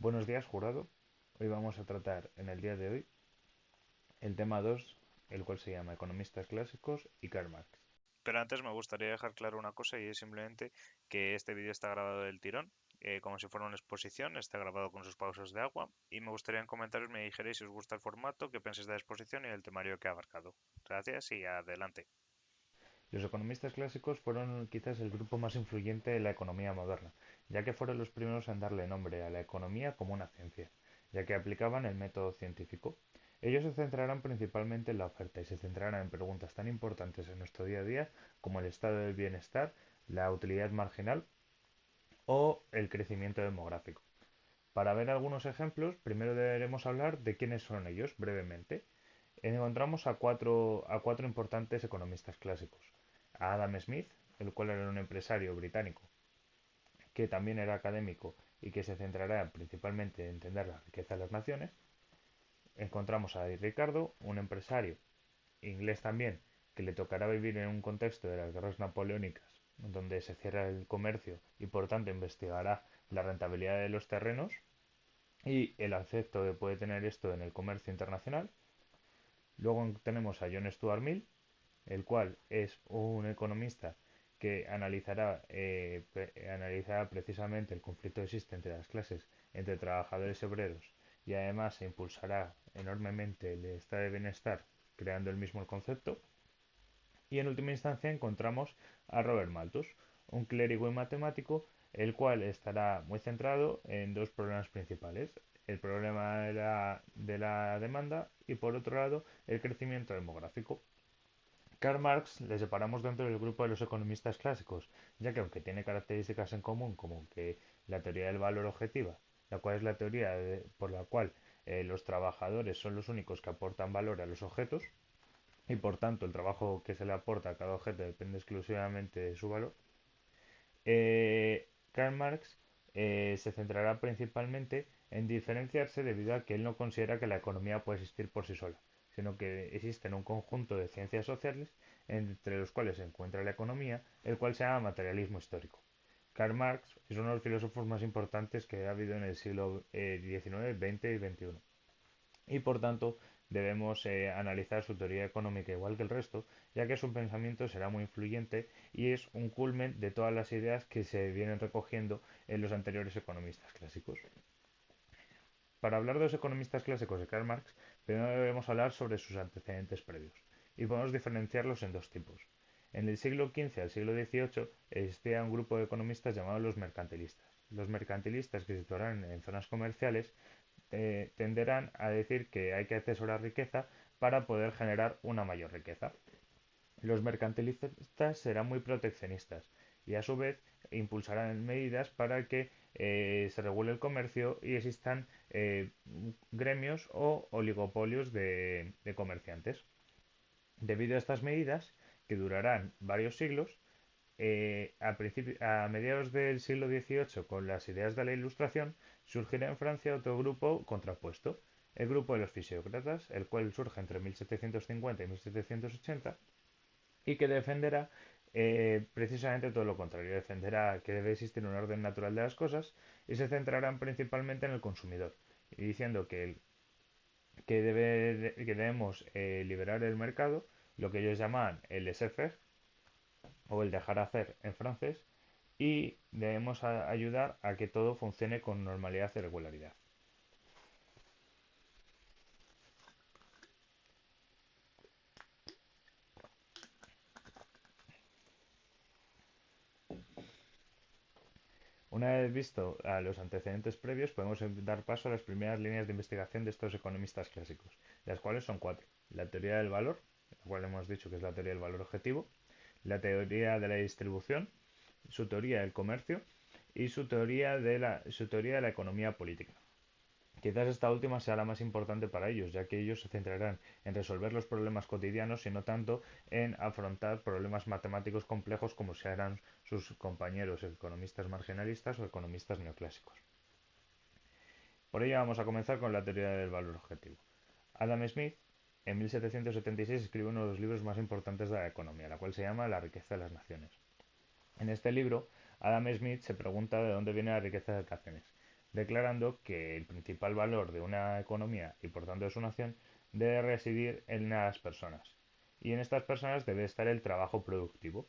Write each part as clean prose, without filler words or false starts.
Buenos días, jurado. Hoy vamos a tratar en el día de hoy el tema 2, el cual se llama Economistas clásicos y Karl Marx. Pero antes me gustaría dejar claro una cosa y es simplemente que este vídeo está grabado del tirón, como si fuera una exposición, está grabado con sus pausas de agua y me gustaría en comentarios me dijerais si os gusta el formato, qué pensáis de la exposición y del temario que ha abarcado. Gracias y adelante. Los economistas clásicos fueron quizás el grupo más influyente de la economía moderna, ya que fueron los primeros en darle nombre a la economía como una ciencia, ya que aplicaban el método científico. Ellos se centrarán principalmente en la oferta y se centrarán en preguntas tan importantes en nuestro día a día como el estado del bienestar, la utilidad marginal o el crecimiento demográfico. Para ver algunos ejemplos, primero deberemos hablar de quiénes son ellos, brevemente. Encontramos a cuatro importantes economistas clásicos. A Adam Smith, el cual era un empresario británico, que también era académico y que se centrará principalmente en entender la riqueza de las naciones. Encontramos a David Ricardo, un empresario inglés también, que le tocará vivir en un contexto de las guerras napoleónicas, donde se cierra el comercio y por tanto investigará la rentabilidad de los terrenos y el efecto que puede tener esto en el comercio internacional. Luego tenemos a John Stuart Mill, el cual es un economista que analizará precisamente el conflicto existente entre las clases entre trabajadores y obreros y además se impulsará enormemente el estado de bienestar creando el mismo concepto. Y en última instancia encontramos a Robert Malthus, un clérigo y matemático, el cual estará muy centrado en dos problemas principales, el problema de la demanda y por otro lado el crecimiento demográfico. Karl Marx le separamos dentro del grupo de los economistas clásicos, ya que aunque tiene características en común como que la teoría del valor objetiva, la cual es la teoría por la cual los trabajadores son los únicos que aportan valor a los objetos, y por tanto el trabajo que se le aporta a cada objeto depende exclusivamente de su valor. Karl Marx se centrará principalmente en diferenciarse debido a que él no considera que la economía puede existir por sí sola, sino que existen un conjunto de ciencias sociales entre los cuales se encuentra la economía, el cual se llama materialismo histórico. Karl Marx es uno de los filósofos más importantes que ha habido en el siglo XIX, XX y XXI y por tanto debemos analizar su teoría económica igual que el resto, ya que su pensamiento será muy influyente y es un culmen de todas las ideas que se vienen recogiendo en los anteriores economistas clásicos. Para hablar de los economistas clásicos de Karl Marx, primero debemos hablar sobre sus antecedentes previos, y podemos diferenciarlos en dos tipos. En el siglo XV al siglo XVIII existía un grupo de economistas llamados los mercantilistas. Los mercantilistas que se situaran en zonas comerciales tenderán a decir que hay que atesorar riqueza para poder generar una mayor riqueza. Los mercantilistas serán muy proteccionistas y a su vez impulsarán medidas para que se regule el comercio y existan gremios o oligopolios de comerciantes. Debido a estas medidas, que durarán varios siglos, a mediados del siglo XVIII, con las ideas de la Ilustración, surgirá en Francia otro grupo contrapuesto, el grupo de los fisiócratas, el cual surge entre 1750 y 1780 y que defenderá precisamente todo lo contrario, defenderá que debe existir un orden natural de las cosas y se centrarán principalmente en el consumidor, y diciendo que debemos liberar el mercado, lo que ellos llaman el laissez-faire o el dejar hacer en francés, y debemos ayudar a que todo funcione con normalidad y regularidad. Una vez visto a los antecedentes previos, podemos dar paso a las primeras líneas de investigación de estos economistas clásicos, las cuales son cuatro. La teoría del valor, la cual hemos dicho que es la teoría del valor objetivo, la teoría de la distribución, su teoría del comercio y su teoría de la economía política. Quizás esta última sea la más importante para ellos, ya que ellos se centrarán en resolver los problemas cotidianos y no tanto en afrontar problemas matemáticos complejos como serán sus compañeros economistas marginalistas o economistas neoclásicos. Por ello vamos a comenzar con la teoría del valor objetivo. Adam Smith en 1776 escribe uno de los libros más importantes de la economía, la cual se llama La riqueza de las naciones. En este libro, Adam Smith se pregunta de dónde viene la riqueza de las naciones. declarando que el principal valor de una economía y por tanto de su nación debe residir en las personas. Y en estas personas debe estar el trabajo productivo.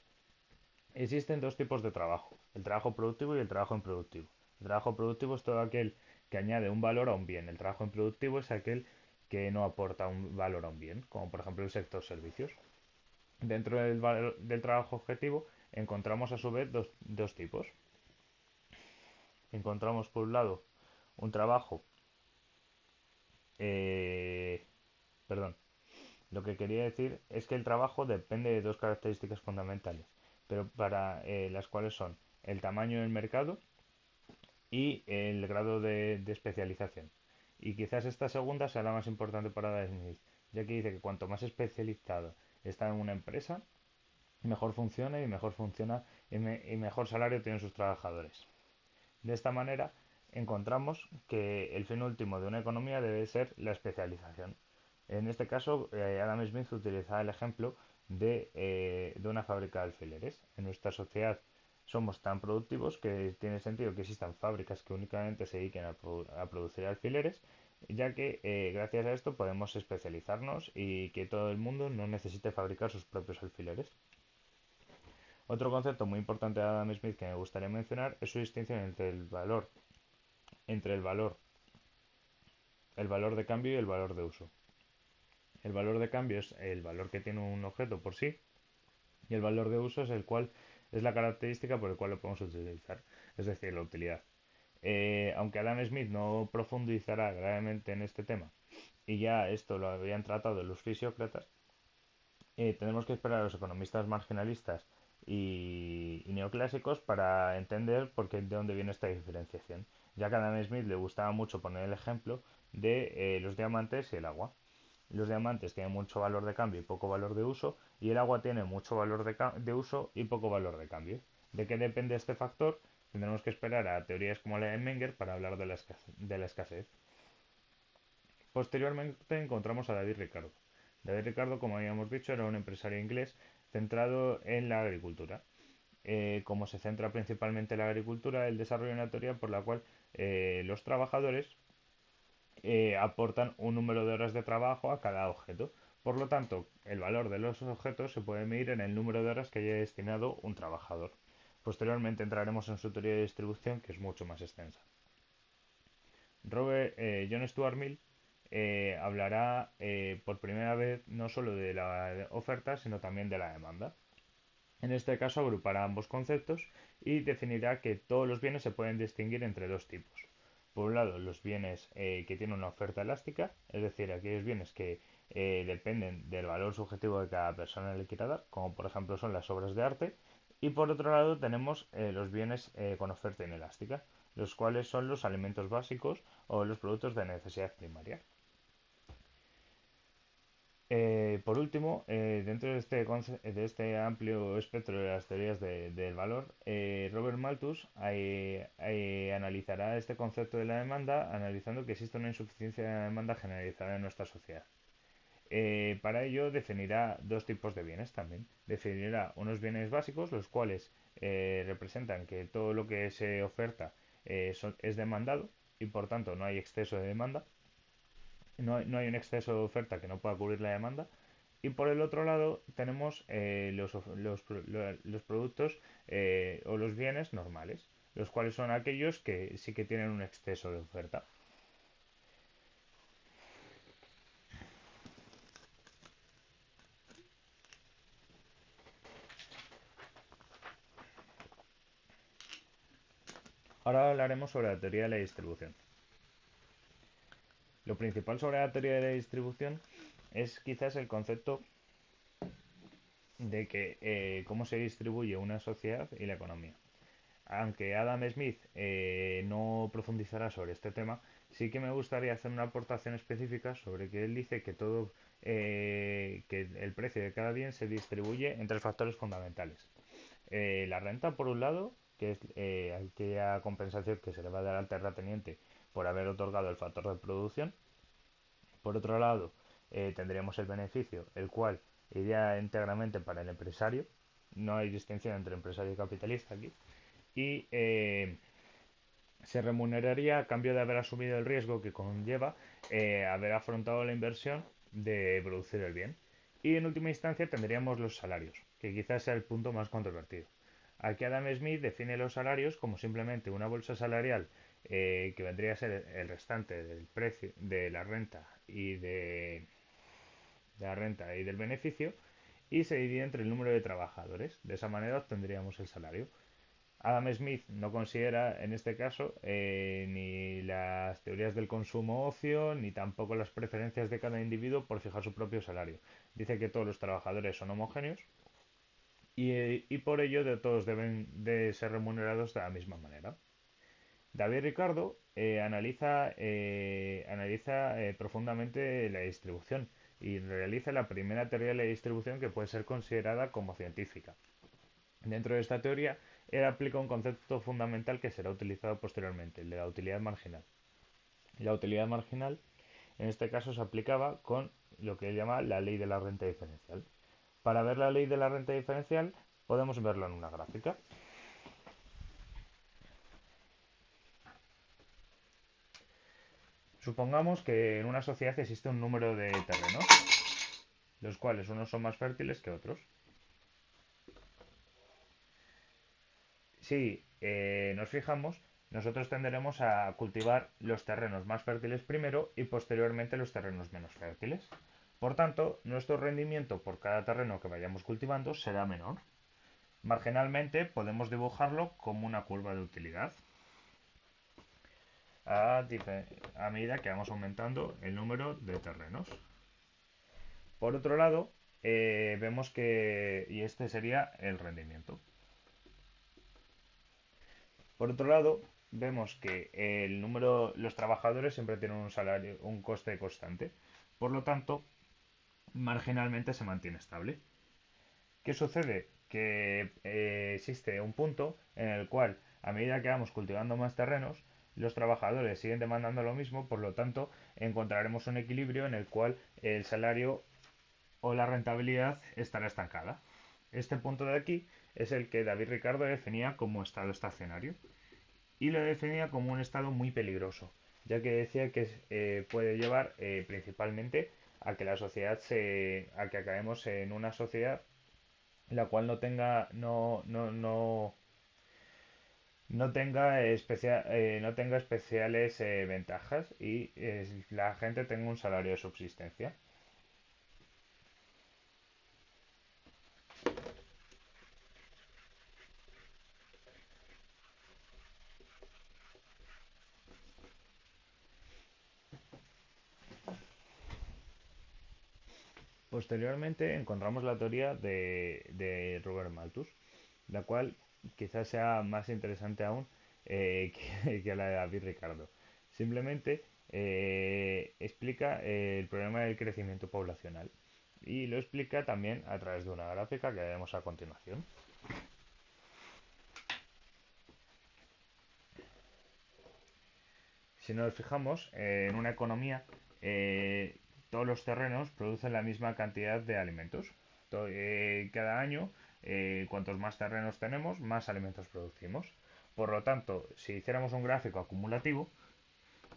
Existen dos tipos de trabajo, el trabajo productivo y el trabajo improductivo. El trabajo productivo es todo aquel que añade un valor a un bien. El trabajo improductivo es aquel que no aporta un valor a un bien, como por ejemplo el sector servicios. Dentro del trabajo objetivo encontramos a su vez dos tipos. Encontramos por un lado un trabajo, eh, perdón, lo que quería decir es que el trabajo depende de dos características fundamentales, pero para las cuales son el tamaño del mercado y el grado de especialización. Y quizás esta segunda sea la más importante para Adam Smith, ya que dice que cuanto más especializado está en una empresa, mejor funciona y mejor salario tienen sus trabajadores. De esta manera, encontramos que el fin último de una economía debe ser la especialización. En este caso, Adam Smith utiliza el ejemplo de una fábrica de alfileres. En nuestra sociedad somos tan productivos que tiene sentido que existan fábricas que únicamente se dediquen a producir alfileres, ya que gracias a esto podemos especializarnos y que todo el mundo no necesite fabricar sus propios alfileres. Otro concepto muy importante de Adam Smith que me gustaría mencionar es su distinción entre el valor de cambio y el valor de uso. El valor de cambio es el valor que tiene un objeto por sí y el valor de uso es el cual es la característica por el cual lo podemos utilizar, es decir, la utilidad. Aunque Adam Smith no profundizará gravemente en este tema y ya esto lo habían tratado los fisiócratas, tenemos que esperar a los economistas marginalistas y neoclásicos para entender de dónde viene esta diferenciación. Ya que a Adam Smith le gustaba mucho poner el ejemplo de los diamantes y el agua. Los diamantes tienen mucho valor de cambio y poco valor de uso, y el agua tiene mucho valor de uso y poco valor de cambio. ¿De qué depende este factor? Tendremos que esperar a teorías como la de Menger para hablar de la escasez. Posteriormente encontramos a David Ricardo. David Ricardo, como habíamos dicho, era un empresario inglés centrado en la agricultura. Como se centra principalmente en la agricultura, él desarrolla una teoría por la cual los trabajadores aportan un número de horas de trabajo a cada objeto. Por lo tanto, el valor de los objetos se puede medir en el número de horas que haya destinado un trabajador. Posteriormente entraremos en su teoría de distribución, que es mucho más extensa. John Stuart Mill hablará por primera vez no solo de la oferta, sino también de la demanda. En este caso agrupará ambos conceptos y definirá que todos los bienes se pueden distinguir entre dos tipos. Por un lado, los bienes que tienen una oferta elástica, es decir, aquellos bienes que dependen del valor subjetivo de cada persona le quiera dar, como por ejemplo son las obras de arte. Y por otro lado tenemos los bienes con oferta inelástica, los cuales son los alimentos básicos o los productos de necesidad primaria. Por último, dentro de este amplio espectro de las teorías del valor, Robert Malthus analizará este concepto de la demanda, analizando que existe una insuficiencia de la demanda generalizada en nuestra sociedad. Para ello definirá dos tipos de bienes también. Definirá unos bienes básicos, los cuales representan que todo lo que se oferta es demandado y por tanto no hay exceso de demanda, no hay un exceso de oferta que no pueda cubrir la demanda. Y por el otro lado tenemos los productos o los bienes normales, los cuales son aquellos que sí que tienen un exceso de oferta. Ahora hablaremos sobre la teoría de la distribución. Lo principal sobre la teoría de la distribución es quizás el concepto de que cómo se distribuye una sociedad y la economía. Aunque Adam Smith no profundizará sobre este tema, sí que me gustaría hacer una aportación específica sobre que él dice que que el precio de cada bien se distribuye en tres factores fundamentales. La renta, por un lado, que es aquella compensación que se le va a dar al terrateniente por haber otorgado el factor de producción. Por otro lado, tendríamos el beneficio, el cual iría íntegramente para el empresario. No hay distinción entre empresario y capitalista aquí. Y se remuneraría a cambio de haber asumido el riesgo que conlleva haber afrontado la inversión de producir el bien. Y en última instancia tendríamos los salarios, que quizás sea el punto más controvertido. Aquí Adam Smith define los salarios como simplemente una bolsa salarial que vendría a ser el restante del precio de la renta y del beneficio y se divide entre el número de trabajadores. De esa manera obtendríamos el salario. Adam Smith no considera en este caso ni las teorías del consumo ocio ni tampoco las preferencias de cada individuo por fijar su propio salario. Dice que todos los trabajadores son homogéneos y por ello todos deben de ser remunerados de la misma manera. David Ricardo analiza profundamente la distribución y realiza la primera teoría de la distribución que puede ser considerada como científica. Dentro de esta teoría, él aplica un concepto fundamental que será utilizado posteriormente, el de la utilidad marginal. La utilidad marginal, en este caso, se aplicaba con lo que él llama la ley de la renta diferencial. Para ver la ley de la renta diferencial, podemos verlo en una gráfica. Supongamos que en una sociedad existe un número de terrenos, los cuales unos son más fértiles que otros. Si nos fijamos, nosotros tenderemos a cultivar los terrenos más fértiles primero y posteriormente los terrenos menos fértiles. Por tanto, nuestro rendimiento por cada terreno que vayamos cultivando será menor. Marginalmente podemos dibujarlo como una curva de utilidad a medida que vamos aumentando el número de terrenos. Por otro lado, vemos que, y este sería el rendimiento. Por otro lado, vemos que los trabajadores siempre tienen un salario, un coste constante. Por lo tanto, marginalmente se mantiene estable. ¿Qué sucede? Que existe un punto en el cual, a medida que vamos cultivando más terrenos, los trabajadores siguen demandando lo mismo, por lo tanto, encontraremos un equilibrio en el cual el salario o la rentabilidad estará estancada. Este punto de aquí es el que David Ricardo definía como estado estacionario y lo definía como un estado muy peligroso, ya que decía que puede llevar principalmente a que a que acabemos en una sociedad la cual no tenga especiales ventajas y la gente tenga un salario de subsistencia. Posteriormente encontramos la teoría de Robert Malthus, la cual quizás sea más interesante aún que la de David Ricardo. Simplemente explica el problema del crecimiento poblacional y lo explica también a través de una gráfica que veremos a continuación. Si nos fijamos en una economía, todos los terrenos producen la misma cantidad de alimentos. Cada año, cuantos más terrenos tenemos, más alimentos producimos. Por lo tanto, si hiciéramos un gráfico acumulativo,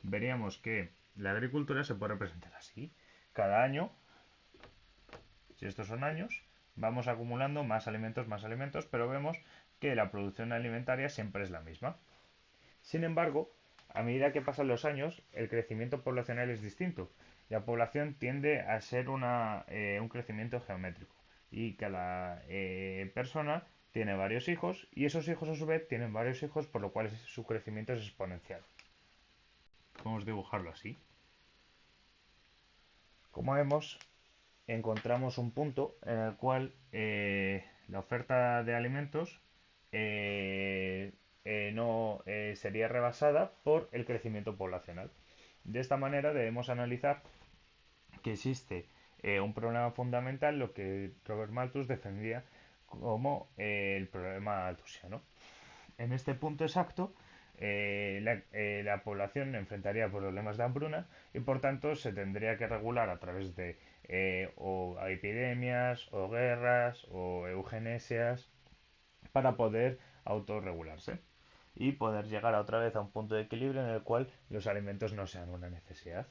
veríamos que la agricultura se puede representar así. Cada año, si estos son años, vamos acumulando más alimentos, pero vemos que la producción alimentaria siempre es la misma. Sin embargo, a medida que pasan los años, el crecimiento poblacional es distinto. La población tiende a ser un crecimiento geométrico y cada persona tiene varios hijos y esos hijos a su vez tienen varios hijos, por lo cual su crecimiento es exponencial. Podemos dibujarlo así. Como vemos, encontramos un punto en el cual la oferta de alimentos eh, no sería rebasada por el crecimiento poblacional. De esta manera debemos analizar que existe un problema fundamental, lo que Robert Malthus defendía como el problema malthusiano. En este punto exacto, la población enfrentaría problemas de hambruna y por tanto se tendría que regular a través de o epidemias o guerras o eugenesias para poder autorregularse. y poder llegar otra vez a un punto de equilibrio en el cual los alimentos no sean una necesidad.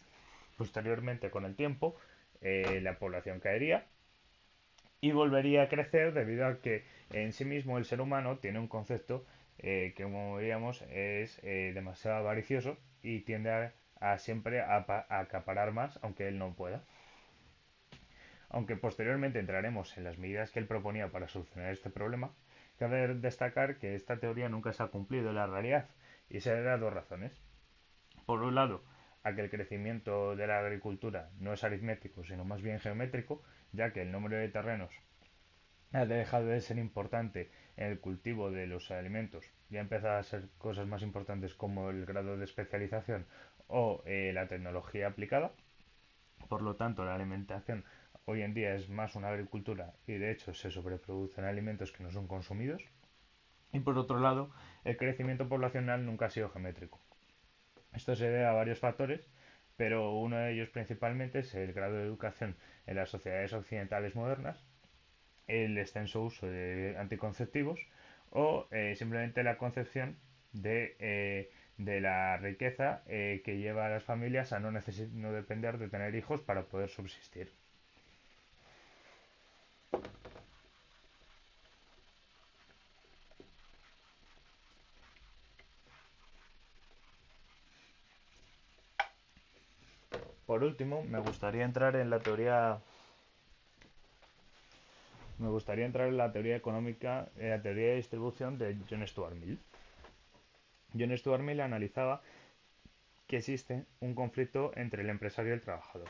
Posteriormente, con el tiempo, la población caería y volvería a crecer debido a que en sí mismo el ser humano tiene un concepto que, como veíamos, es demasiado avaricioso y tiende a siempre a acaparar más, aunque él no pueda. Aunque posteriormente entraremos en las medidas que él proponía para solucionar este problema, cabe destacar que esta teoría nunca se ha cumplido en la realidad y se debe a dos razones. Por un lado, a que el crecimiento de la agricultura no es aritmético, sino más bien geométrico, ya que el número de terrenos ha dejado de ser importante en el cultivo de los alimentos y ha empezado a ser cosas más importantes como el grado de especialización o la tecnología aplicada. Por lo tanto, la alimentación hoy en día es más una agricultura y de hecho se sobreproducen alimentos que no son consumidos. Y por otro lado, el crecimiento poblacional nunca ha sido geométrico. Esto se debe a varios factores, pero uno de ellos principalmente es el grado de educación en las sociedades occidentales modernas, el extenso uso de anticonceptivos o simplemente la concepción de la riqueza que lleva a las familias a no depender de tener hijos para poder subsistir. Por último, me gustaría entrar en la teoría económica, en la teoría de distribución de John Stuart Mill. John Stuart Mill analizaba que existe un conflicto entre el empresario y el trabajador.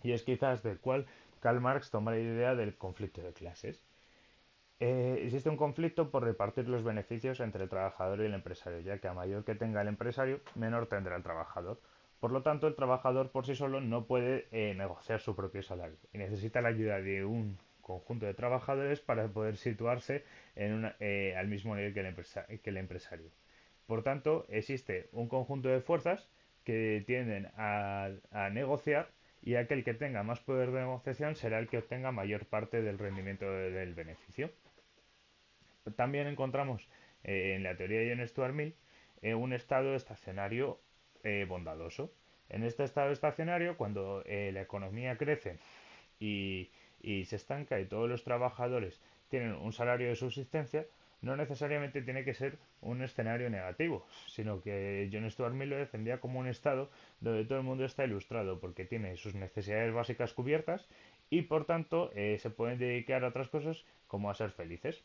Y es quizás del cual Karl Marx toma la idea del conflicto de clases. Existe un conflicto por repartir los beneficios entre el trabajador y el empresario, ya que a mayor que tenga el empresario, menor tendrá el trabajador. Por lo tanto, el trabajador por sí solo no puede negociar su propio salario y necesita la ayuda de un conjunto de trabajadores para poder situarse al mismo nivel que el empresario. Por tanto, existe un conjunto de fuerzas que tienden a negociar y aquel que tenga más poder de negociación será el que obtenga mayor parte del rendimiento del beneficio. También encontramos en la teoría de John Stuart Mill un estado estacionario bondadoso. En este estado estacionario, cuando la economía crece y, y se estanca y todos los trabajadores tienen un salario de subsistencia, no necesariamente tiene que ser un escenario negativo, sino que John Stuart Mill lo defendía como un estado donde todo el mundo está ilustrado porque tiene sus necesidades básicas cubiertas y por tanto se pueden dedicar a otras cosas como a ser felices.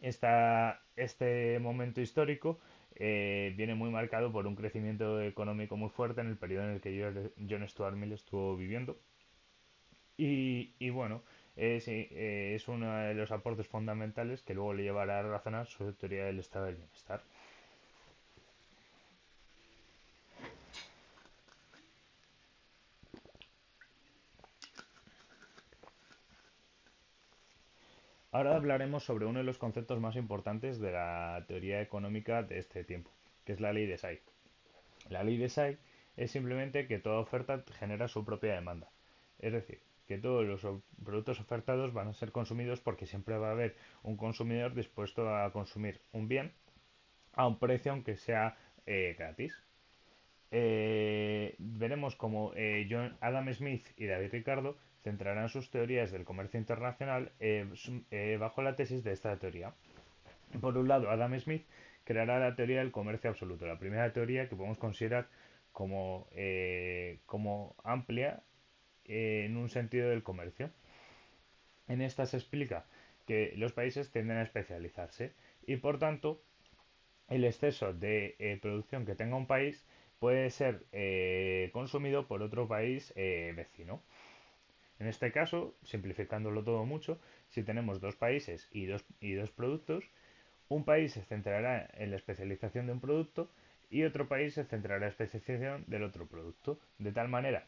Este momento histórico viene muy marcado por un crecimiento económico muy fuerte en el periodo en el que John Stuart Mill estuvo viviendo. Y bueno, sí, es uno de los aportes fundamentales que luego le llevará a razonar su teoría del estado del bienestar. Ahora hablaremos sobre uno de los conceptos más importantes de la teoría económica de este tiempo, que es la ley de Say. La ley de Say es simplemente que toda oferta genera su propia demanda. Es decir, que todos los productos ofertados van a ser consumidos porque siempre va a haber un consumidor dispuesto a consumir un bien a un precio aunque sea gratis. Veremos cómo Adam Smith y David Ricardo centrarán sus teorías del comercio internacional bajo la tesis de esta teoría. Por un lado, Adam Smith creará la teoría del comercio absoluto, la primera teoría que podemos considerar como amplia en un sentido del comercio. En esta se explica que los países tienden a especializarse y por tanto el exceso de producción que tenga un país puede ser consumido por otro país vecino. En este caso, simplificándolo todo mucho, si tenemos dos países y dos productos, un país se centrará en la especialización de un producto y otro país se centrará en la especialización del otro producto, de tal manera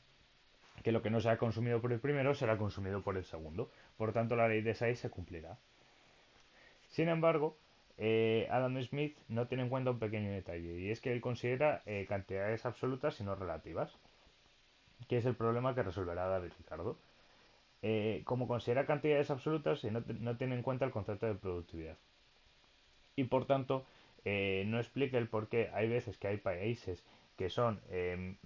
que lo que no sea consumido por el primero será consumido por el segundo. Por tanto, la ley de Say se cumplirá. Sin embargo, Adam Smith no tiene en cuenta un pequeño detalle, y es que él considera cantidades absolutas y no relativas, que es el problema que resolverá David Ricardo. Como considera cantidades absolutas, no tiene en cuenta el concepto de productividad. Y por tanto, no explica el por qué hay veces que hay países que son tienen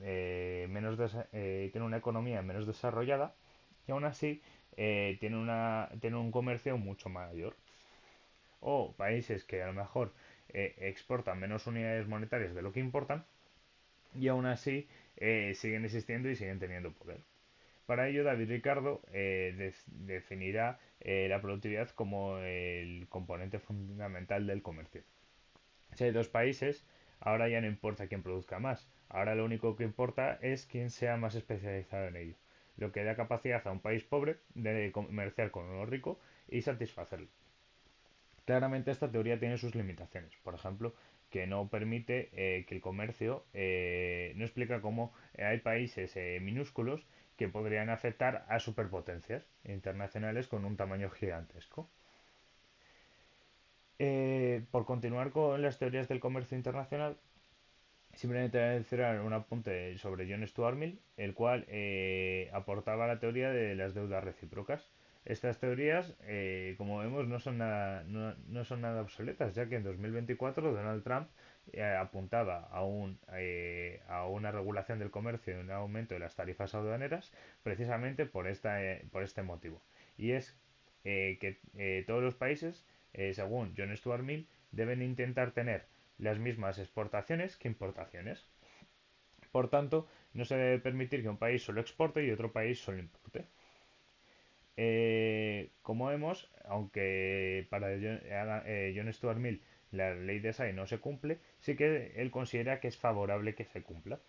una economía menos desarrollada y aún así tienen un comercio mucho mayor. O países que a lo mejor exportan menos unidades monetarias de lo que importan y aún así siguen existiendo y siguen teniendo poder. Para ello, David Ricardo definirá la productividad como el componente fundamental del comercio. Si hay dos países, ahora ya no importa quién produzca más, ahora lo único que importa es quién sea más especializado en ello, lo que da capacidad a un país pobre de comerciar con uno rico y satisfacerlo. Claramente esta teoría tiene sus limitaciones, por ejemplo, que no permite que el comercio, no explica cómo hay países minúsculos que podrían afectar a superpotencias internacionales con un tamaño gigantesco. Por continuar con las teorías del comercio internacional, simplemente voy a mencionar un apunte sobre John Stuart Mill, el cual aportaba la teoría de las deudas recíprocas. Estas teorías, como vemos, no son nada obsoletas, ya que en 2024 Donald Trump apuntaba a una regulación del comercio y un aumento de las tarifas aduaneras precisamente por este motivo. Y es que todos los países, según John Stuart Mill, deben intentar tener las mismas exportaciones que importaciones. Por tanto, no se debe permitir que un país solo exporte y otro país solo importe. Como vemos, aunque para John Stuart Mill la ley de SAE no se cumple, sí que él considera que es favorable que se cumpla.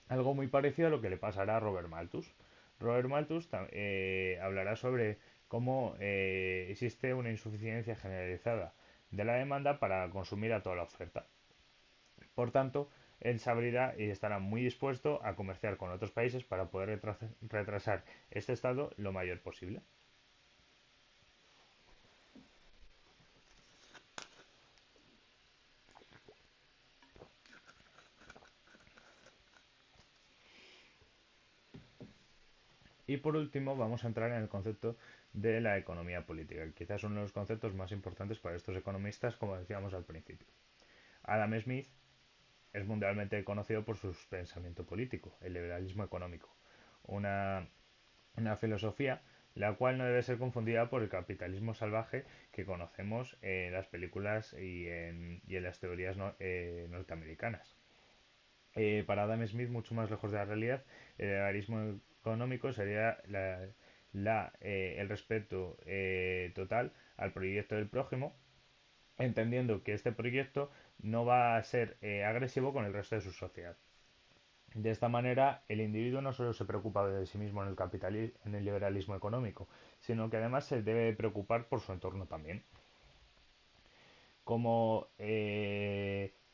Algo muy parecido a lo que le pasará a Robert Malthus. Robert Malthus hablará sobre cómo existe una insuficiencia generalizada de la demanda para consumir a toda la oferta. Por tanto, él se abrirá y estará muy dispuesto a comerciar con otros países para poder retrasar este estado lo mayor posible. Y por último, vamos a entrar en el concepto de la economía política, que quizás es uno de los conceptos más importantes para estos economistas, como decíamos al principio. Adam Smith es mundialmente conocido por su pensamiento político, el liberalismo económico, una, una filosofía la cual no debe ser confundida por el capitalismo salvaje que conocemos en las películas y en las teorías norteamericanas. Para Adam Smith, mucho más lejos de la realidad, el liberalismo económico sería el respeto total al proyecto del prójimo, entendiendo que este proyecto no va a ser agresivo con el resto de su sociedad. De esta manera, el individuo no solo se preocupa de sí mismo en el liberalismo económico, sino que además se debe preocupar por su entorno también. Como,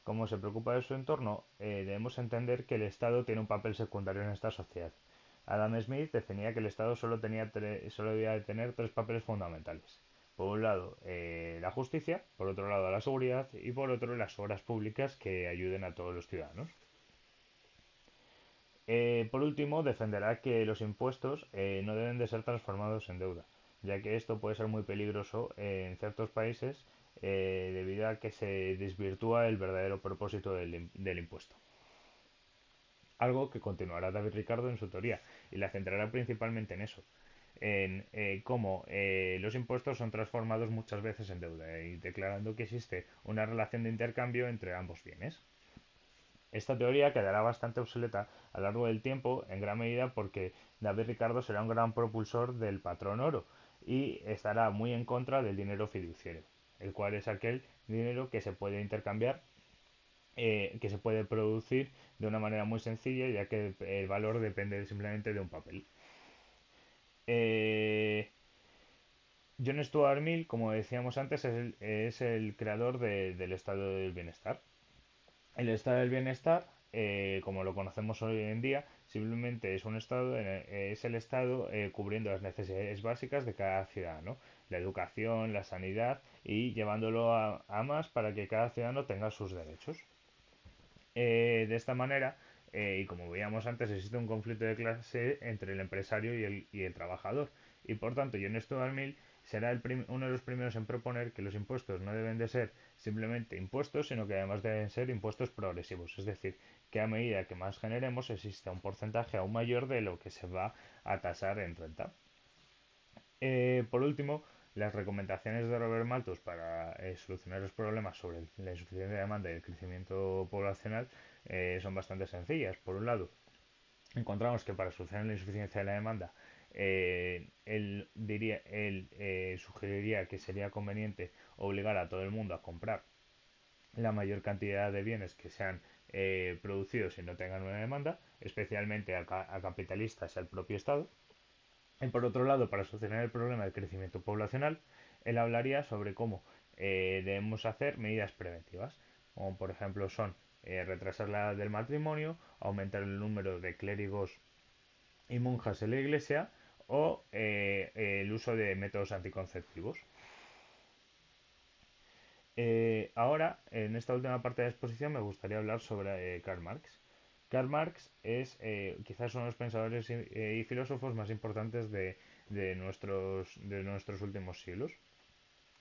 como se preocupa de su entorno, debemos entender que el Estado tiene un papel secundario en esta sociedad. Adam Smith definía que el Estado solo debía de tener tres papeles fundamentales. Por un lado, la justicia, por otro lado, la seguridad y por otro, las obras públicas que ayuden a todos los ciudadanos. Por último, defenderá que los impuestos no deben de ser transformados en deuda, ya que esto puede ser muy peligroso en ciertos países debido a que se desvirtúa el verdadero propósito del impuesto. Algo que continuará David Ricardo en su teoría y la centrará principalmente en eso, en cómo los impuestos son transformados muchas veces en deuda y declarando que existe una relación de intercambio entre ambos bienes. Esta teoría quedará bastante obsoleta a lo largo del tiempo, en gran medida porque David Ricardo será un gran propulsor del patrón oro y estará muy en contra del dinero fiduciario, el cual es aquel dinero que se puede intercambiar, que se puede producir de una manera muy sencilla, ya que el valor depende simplemente de un papel. Eh, John Stuart Mill, como decíamos antes, es el creador del estado del bienestar. El estado del bienestar, como lo conocemos hoy en día, simplemente es un estado, es el estado cubriendo las necesidades básicas de cada ciudadano, la educación, la sanidad y llevándolo a más para que cada ciudadano tenga sus derechos. De esta manera, y como veíamos antes, existe un conflicto de clase entre el empresario y el trabajador. Y por tanto, John Stuart Mill será uno de los primeros en proponer que los impuestos no deben de ser simplemente impuestos, sino que además deben ser impuestos progresivos, es decir, que a medida que más generemos exista un porcentaje aún mayor de lo que se va a tasar en renta. Por último, las recomendaciones de Robert Malthus para solucionar los problemas sobre la insuficiencia de demanda y el crecimiento poblacional son bastante sencillas. Por un lado, encontramos que para solucionar la insuficiencia de la demanda, él sugeriría que sería conveniente obligar a todo el mundo a comprar la mayor cantidad de bienes que sean producidos y no tengan una demanda, especialmente a capitalistas y al propio Estado. Y por otro lado, para solucionar el problema del crecimiento poblacional, él hablaría sobre cómo debemos hacer medidas preventivas, como por ejemplo son retrasar la edad del matrimonio, aumentar el número de clérigos y monjas en la iglesia o el uso de métodos anticonceptivos. Ahora, en esta última parte de la exposición, me gustaría hablar sobre Karl Marx. Karl Marx es quizás uno de los pensadores y filósofos más importantes de nuestros últimos siglos.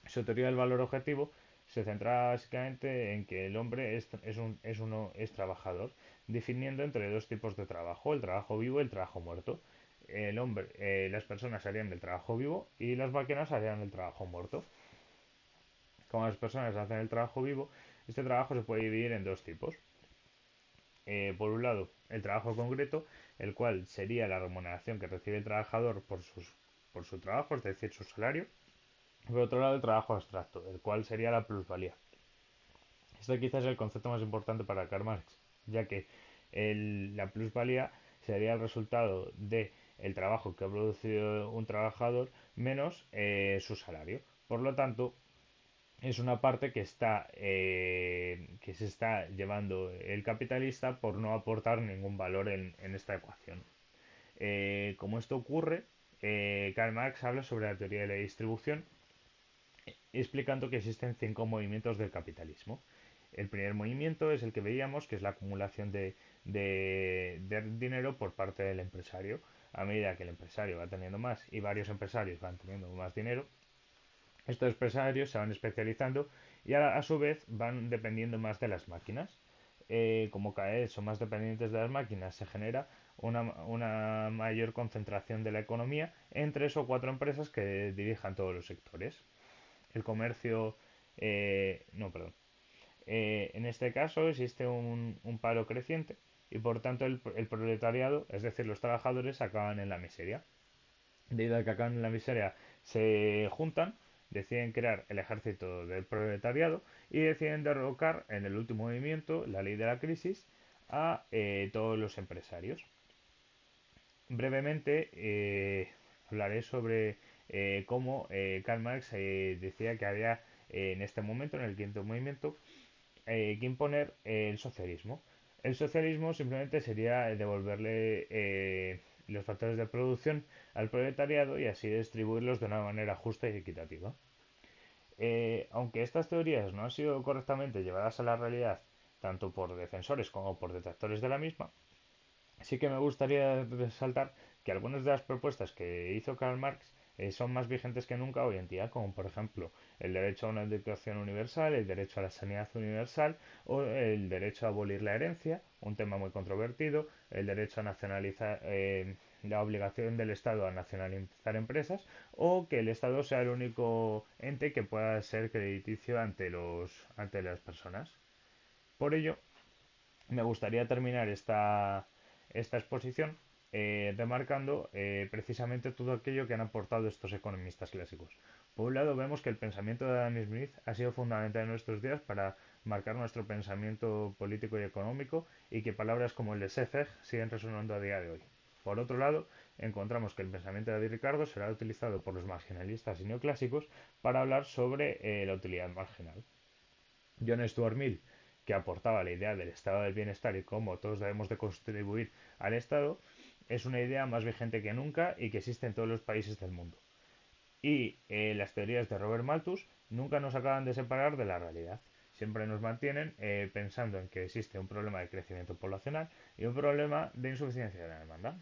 Su teoría del valor objetivo se centra básicamente en que el hombre es trabajador, definiendo entre dos tipos de trabajo, el trabajo vivo y el trabajo muerto. Las personas harían el trabajo vivo y las máquinas harían el trabajo muerto. Como las personas hacen el trabajo vivo, este trabajo se puede dividir en dos tipos. Por un lado, el trabajo concreto, el cual sería la remuneración que recibe el trabajador por su trabajo, es decir, su salario. Por otro lado, el trabajo abstracto, el cual sería la plusvalía. Este quizás es el concepto más importante para Karl Marx, ya que la plusvalía sería el resultado de el trabajo que ha producido un trabajador menos su salario. Por lo tanto, es una parte que se está llevando el capitalista por no aportar ningún valor en esta ecuación. Como esto ocurre, Karl Marx habla sobre la teoría de la distribución, explicando que existen cinco movimientos del capitalismo. El primer movimiento es el que veíamos, que es la acumulación de dinero por parte del empresario. A medida que el empresario va teniendo más y varios empresarios van teniendo más dinero, estos empresarios se van especializando y a su vez van dependiendo más de las máquinas. Como cada vez son más dependientes de las máquinas, se genera una mayor concentración de la economía en tres o cuatro empresas que dirijan todos los sectores. El comercio, no, perdón. En este caso existe un paro creciente y por tanto el proletariado, es decir, los trabajadores, acaban en la miseria. Debido a que acaban en la miseria, se juntan, deciden crear el ejército del proletariado y deciden derrocar en el último movimiento, la ley de la crisis, a todos los empresarios. Brevemente hablaré sobre cómo Karl Marx decía que había en este momento, en el quinto movimiento, que imponer el socialismo. El socialismo simplemente sería devolverle los factores de producción al proletariado y así distribuirlos de una manera justa y equitativa. Aunque estas teorías no han sido correctamente llevadas a la realidad, tanto por defensores como por detractores de la misma, sí que me gustaría resaltar que algunas de las propuestas que hizo Karl Marx son más vigentes que nunca hoy en día, como por ejemplo el derecho a una educación universal, el derecho a la sanidad universal o el derecho a abolir la herencia, un tema muy controvertido, el derecho a nacionalizar, la obligación del Estado a nacionalizar empresas o que el Estado sea el único ente que pueda ser crediticio ante las personas. Por ello, me gustaría terminar esta exposición remarcando precisamente todo aquello que han aportado estos economistas clásicos. Por un lado, vemos que el pensamiento de Adam Smith ha sido fundamental en nuestros días para marcar nuestro pensamiento político y económico y que palabras como el de Sefeg siguen resonando a día de hoy. Por otro lado, encontramos que el pensamiento de David Ricardo será utilizado por los marginalistas y neoclásicos para hablar sobre la utilidad marginal. John Stuart Mill, que aportaba la idea del estado del bienestar y cómo todos debemos de contribuir al Estado, es una idea más vigente que nunca y que existe en todos los países del mundo. Y las teorías de Robert Malthus nunca nos acaban de separar de la realidad. Siempre nos mantienen pensando en que existe un problema de crecimiento poblacional y un problema de insuficiencia de la demanda.